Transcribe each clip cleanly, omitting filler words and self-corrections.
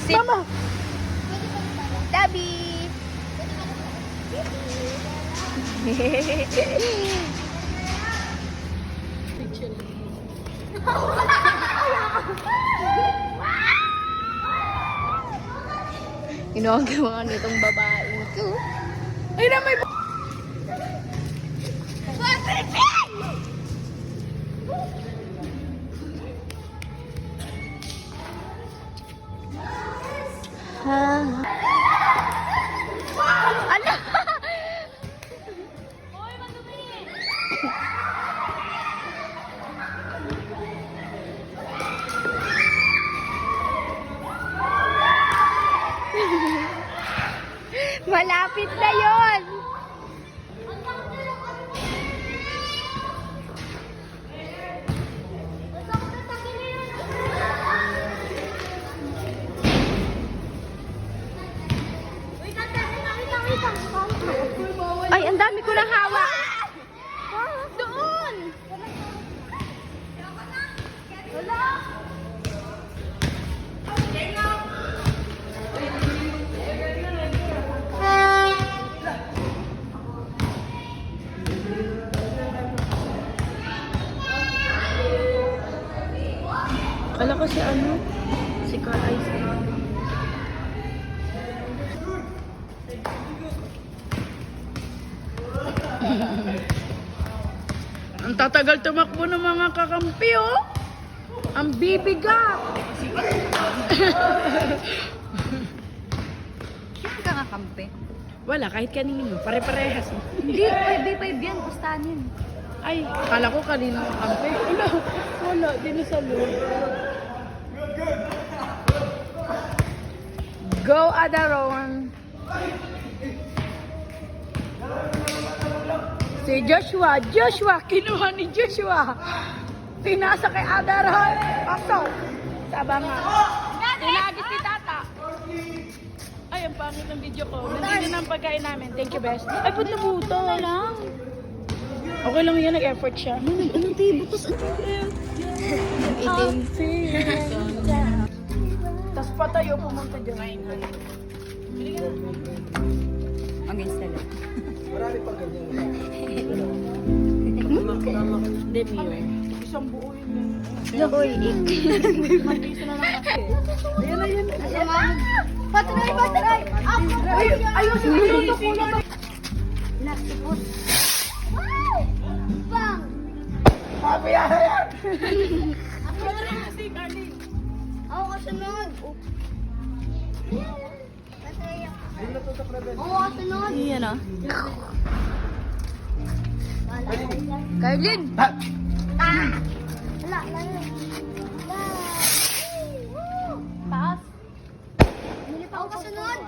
Sit. Mama. Tabi. Ginagawa nitong babaeng to. Ay na may... Ano? Malapit na yon. Ay, ang dami ko nang hawak. Doon. Kala ko si ano? Si Carl Ice. Ang tatagal tumakbo ng mga kakampi, oh. Ang bibigat. Saan ka nga kampe? Wala, kahit kanino. Pare-parehas. Hindi, 5v5 yan. Pustanin. Ay, akala ko kanino ang kampi. Wala, di na sa loob. Go, Adaron. Si Joshua, kinuha ni Joshua. Pinasa kay Adaron. Pasok. Sabanga. Tinagis ni Tata. Ay, ang pangit ng video ko. Nandito na ang pagkain namin. Thank you, best. Ay, ba't nabuto? lang. Okay lang yan, nag-effort siya. Anong tibutos? Itim. Tapos pa tayo pumunta dyan. Mag-install. Demi, isang buo yun. Lokoy, Mag-isa na lang kasi. Ayan na yun. Patray! Ayun, sinusuto ko lang. Nasipot. Wow! Bang! Papi, ayan! Ako kasunod. Oo, kasunod. Iyan ah. Carlin! Wala, Taas. Hindi pa ako kasunod.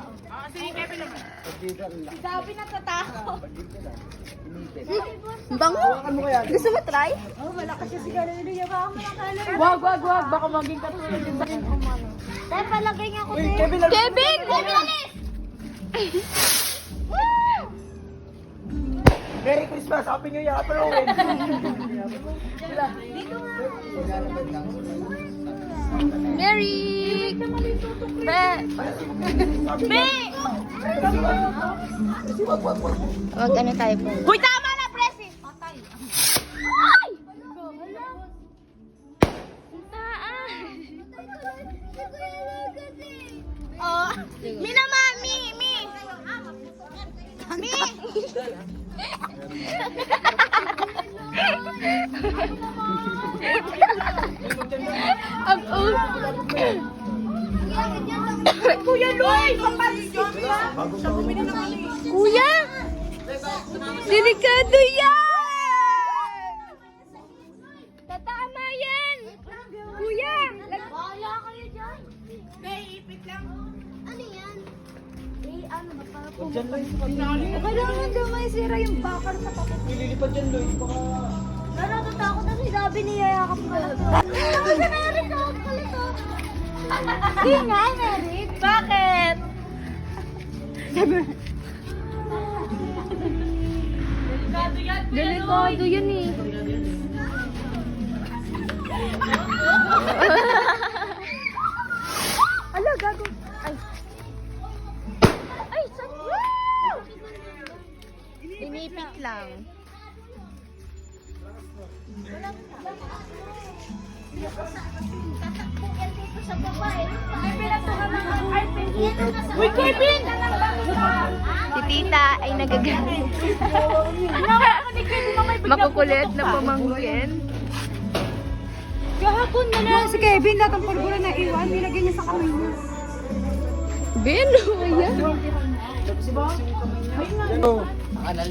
Sige, Kevin lang. Sabi na tatako. Bango! Gusto mo try? Oh, wala kasi si Carlin. Wag. Baka maging katulad yung sakin. Dahil palagay niya ako din. Kevin lang. Kevin! Merry Christmas! Happy New Year! Happy Halloween! Mary! Be! Be! Wag ano tayo po. Hoy, tama na, Presi! Ay! Oh, Mi naman, Mi! Ang Kuya Loy! Kuya! Delikado yan! Tatama yan! Kuya! Bahala kayo dyan! Ipit lang. Ano yan? Ano ba para po? Diyan lang. Kailangan daw may sira yung bakal sa papel. Ililipad dyan, Loy. Baka... Natatakot na si Dabi ni Yayakap ko lang. Ay, Merit ako pala to. Hindi nga, Merit. Bakit? Sabi na. Delikado yun eh. Ala, gago. lang. Sa babae. May pinatukan ng Kevin. Uy, Kevin! Si tita ay nagagalit. Ako ni Kevin na may bigla Makukulit na pumunta. pamangkin. Kahapon na na si Kevin, lahat ng pulgura na iwan, nilagay niya sa kamay niya. Beno, ayan.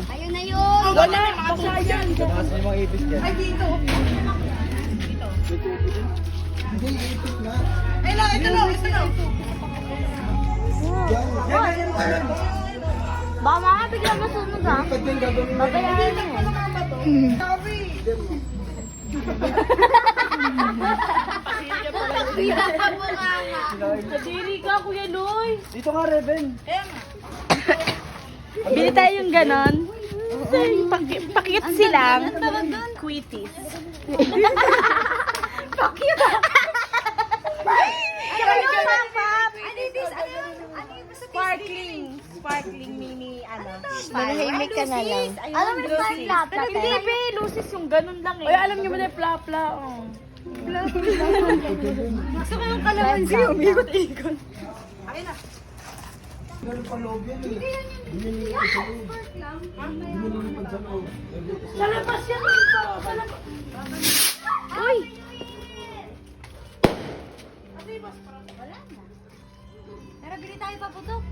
Ayun na yun. Wala, basa yan. Ay, dito. Ay, lang, ito lang, ito lang. Baka mga bigla masunog ha. Babayaran mo. Nadiri ka, Kuya Loy. Dito ka, Reven. Bili tayo yung ganon. Pakit silang. Quitties. Pakit. Sparkling mini, Manahimik ka na lang. Alam mo yung parang laptop Hindi, be, lucis yung ganun lang eh. Ay, alam niyo ba na pla-pla, oh. Gusto ko yung kalamansi. Umikot-ikot. Ganun pa loob yan eh. Sa labas yan dito. Sa labas. Uy! Tara, bili tayo paputok.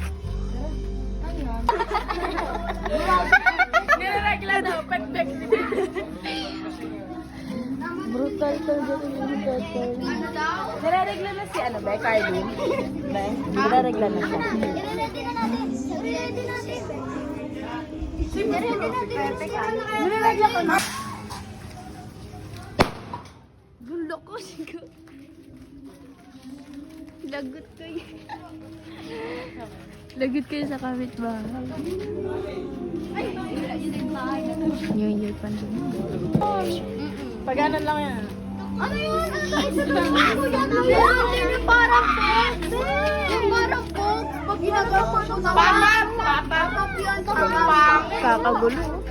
Nilaregla daw, pek-pek. Brutal talaga yung brutal. Nilaregla na si ano ba, Carlin? Nilaregla na siya. I-ready na natin. I-ready natin. I-ready natin. Nilaregla ko na. Gulo ko siguro. Lagot kayo. Lagot kayo sa kapitbahay. Yun pa na. Paganan lang yan. Ano yun? Ano tayo sa mga yung parang box. Yung parang box. Pag ginagawa mo ito sa Papap yan. Papap. Kakagulo.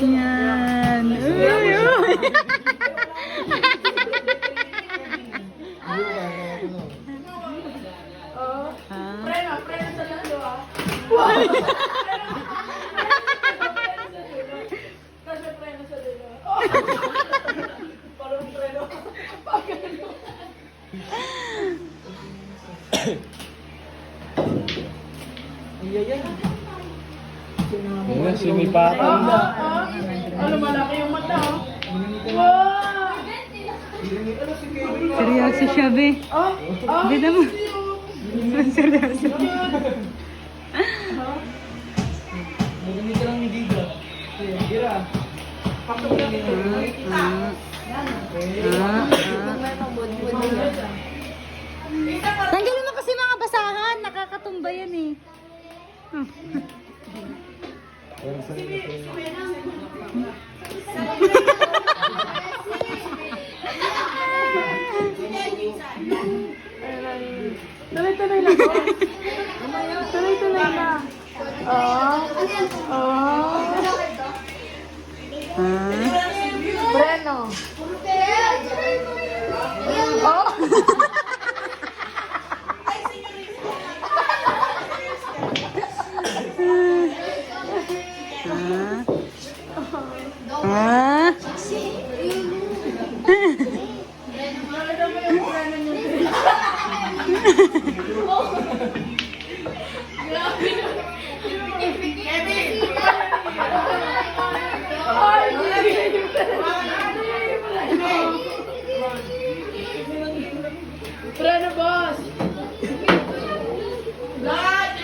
Yan. Uy, uy. Preno sa lalo ah. Why? Kasi preno sa lalo. Parang preno. Pagano. Ayan, sumipatan na. Ano, malaki yung mata oh. Wow! Seryoso siya, be. Bida mo. Seryoso. Magamit ka lang ni Giga. Gira. Tanggalin mo kasi mga basahan. Nakakatumba yan eh. Tuloy-tuloy lang. Tuloy-tuloy lang. Preno. Preno, boss. Lahat.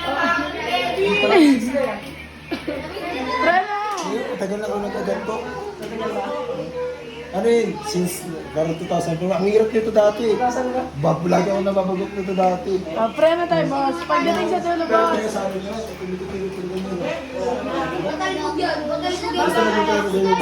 matagal na ako nagkaganto. Ano yun? Since parang 2000. Ang hirap nito dati. Lagi ako nababagok nito dati. Preno tayo, boss. Pagdating sa dulo, boss. Kaya sabi niya, tuloy-tuloy ganyan. Matalbog yun. Matalbog yun. Basta naging tayo ganyan.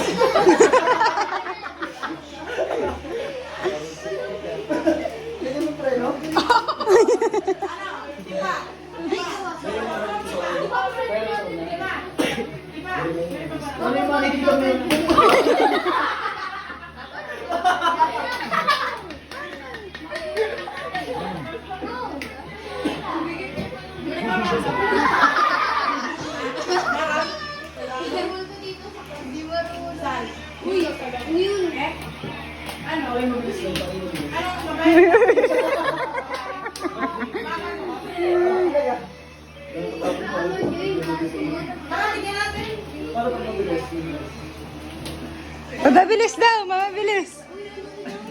Mabilis daw, mabilis.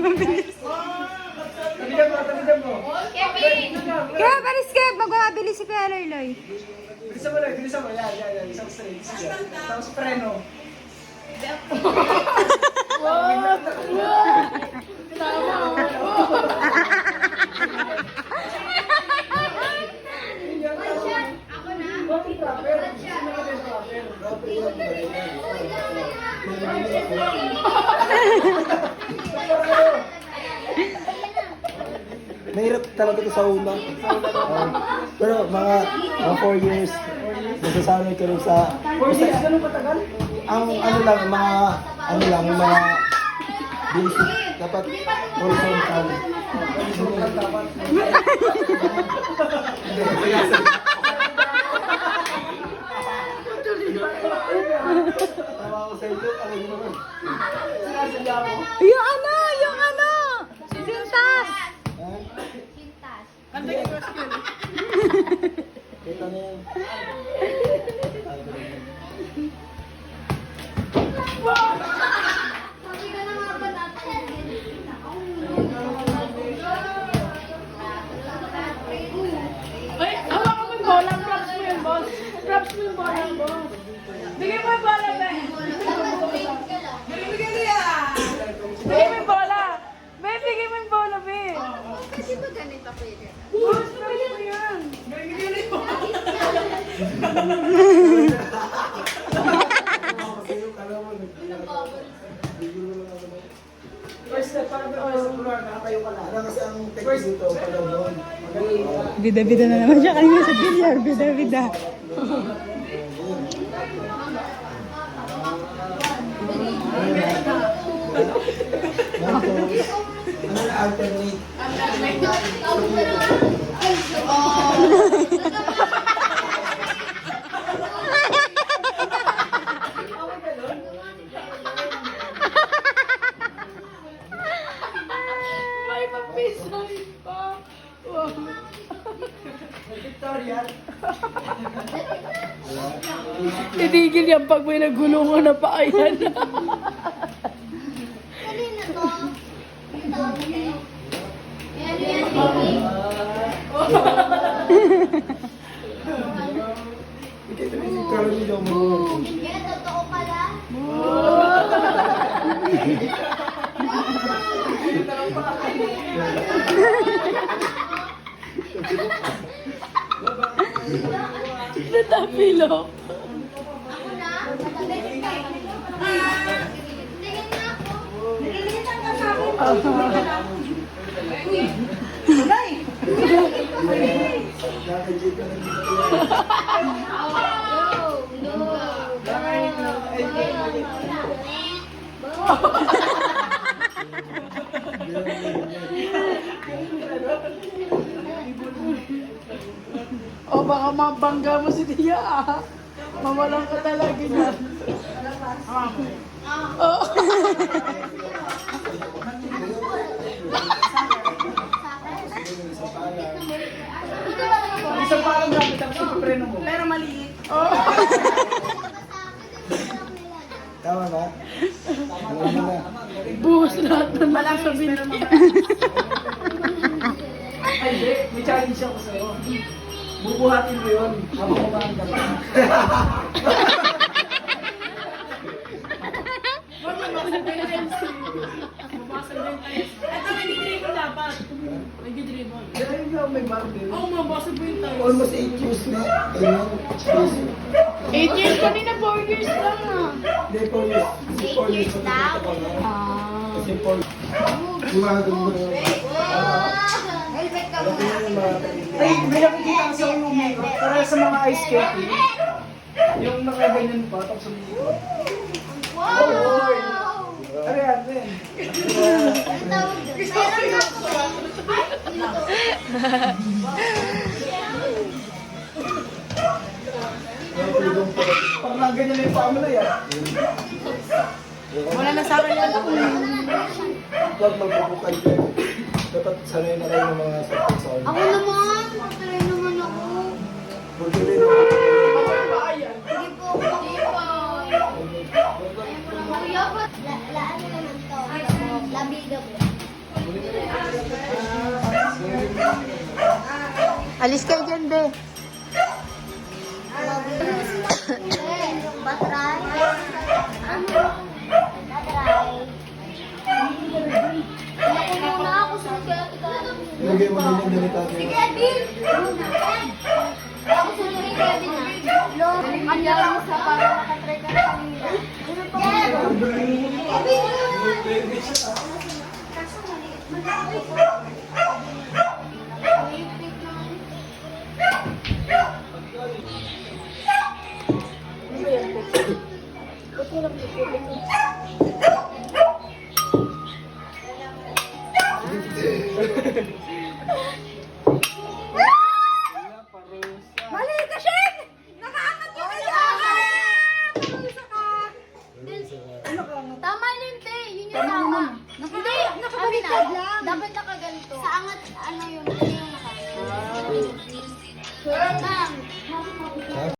Mabilis. Kaya balis ka, magmamabilis si Kuya Loy. Bilisan mo lang, bilisan mo. Yan. Isang straight. Tapos preno. Mahirap talaga ito sa una. Pero mga 4 years, nasasanay ka rin sa... 4 years, ganun katagal? Ang ano lang, yung mga basic, dapat horizontal. Tama ko sa ito, alam mo naman. Yung ano, sintas. Kita na yan. Ay, hawakan mo yung bola. Props mo yung boss. Props mo yung bola, boss. Bigay mo yung bola, be. Bigay mo yung bola. Be, bigay mo yung bola, be. Kasi ba ganito pwede? Boss, bigay mo yan. First step, parang sa lugar, nakatayo ka na. Ano kasi ang technique dito, pagawin. Bida-bida na naman siya kanina sa bilyar. Bida-bida. Ano na alternate? May papisay pa. Wow. Victoria. Titigil yan pag may nagulungan na pa. Ayan na. Kanina to. Ito, okay. Ayan, yan. Caroline mo. Yan, totoo pala. Natapilo. Ako na? Tingin na ako. Nagigilitan ka sa akin. O baka mabangga mo si Tia ah. Mawalan ka talaga niya. Oh. Isang parang gamit, tapos ipipreno mo. Pero maliit. Tama ba? Alam mo na. Buhos lahat ng nakasabi niya. Ay, hindi. May challenge ako sa'yo. Bubuhatin mo yun. Habang kumain ka pa. Ito, may dribble dapat. May dribble. Dahil nga may bundle. Oo, mabasa po yung tayo. Almost 8 years na. Ganyan. 8 years kanina, 4 years lang ah. Hindi, 4 years. 4 years na pupunta pa nga. Kasi 4 gumagano mo yun. Helmet ka Alam mo muna. yung mga Ay, may nakikita kasi ako yung makeup. Para sa mga ice skating. Yung nakaganyan pa, tapos umiikot. Wow! Ano yan, men? Ang tawag doon. Meron na ako. Nakuligong pa. Pag nakaganyan na yung paa mo na yan. Wala na sa akin yan. Huwag magpupukal kayo. Dapat sanay na kayo ng mga sakit sa Ako naman. Matry naman ako. Magtuloy na. Hindi po ako. Kuya, ba't ano naman to? Labiga po. Alis kayo dyan, be. Batray? Ano? Batray. Ako muna ako sunod kaya kita. Lagay mo ganyan din ito. Sige, Bill! Ako sunod kay Kevin na. Lo, kanya lang sa para makatry ka na kanina. Ano pa ba? Kevin! Kaso maliit man. Mali ka, Shen! Nakaangat yung kailangan! Parusa ka! Tama yun, te. Yun yung tama. Hindi, nakabaliktad lang. Dapat nakaganto. Sa angat, ano yung naka. Lang.